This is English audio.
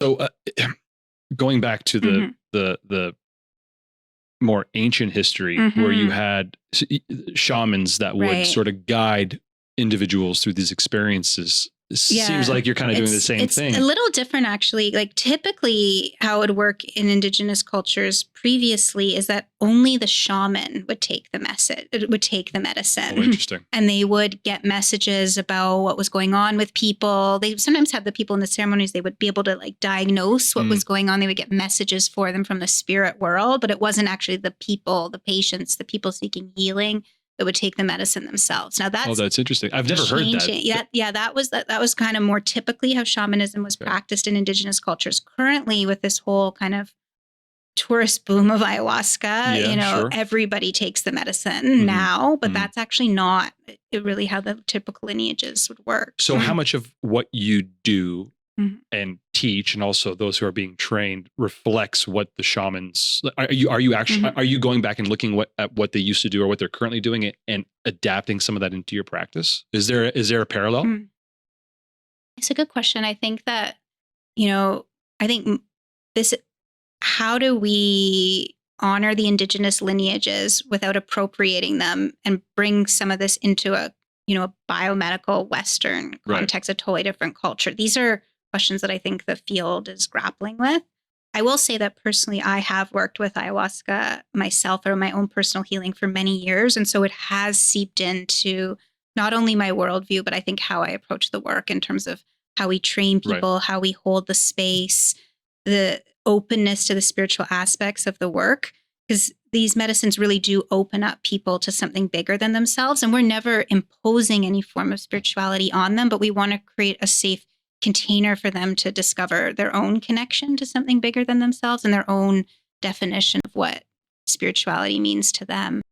So going back to Mm-hmm. the more ancient history Mm-hmm. where you had shamans that would Right. sort of guide individuals through these experiences. It seems Yeah. like you're kind of doing the same thing. It's a little different, actually. Like typically how it would work in indigenous cultures previously is that only the shaman would take the medicine. Oh, interesting. And they would get messages about what was going on with people. They sometimes had the people in the ceremonies, they would be able to like diagnose what was going on. They would get messages for them from the spirit world, but it wasn't actually the people, the patients, the people seeking healing that would take the medicine themselves. Now that's interesting. I've never heard that. Yeah, that was kind of more typically how shamanism was practiced in indigenous cultures. Currently, with this whole kind of tourist boom of ayahuasca, everybody takes the medicine now, but that's actually not really how the typical lineages would work. So how much of what you do and teach, and also those who are being trained, reflects what the shamans are you actually are you going back and looking at what they used to do or what they're currently doing and adapting some of that into your practice? Is there a parallel? It's a good question. I think that, how do we honor the indigenous lineages without appropriating them and bring some of this into a biomedical Western context, a totally different culture? These are questions that I think the field is grappling with. I will say that personally, I have worked with ayahuasca myself or my own personal healing for many years. And so it has seeped into not only my worldview, but I think how I approach the work in terms of how we train people, how we hold the space, the openness to the spiritual aspects of the work. Because these medicines really do open up people to something bigger than themselves. And we're never imposing any form of spirituality on them, but we want to create a safe container for them to discover their own connection to something bigger than themselves and their own definition of what spirituality means to them.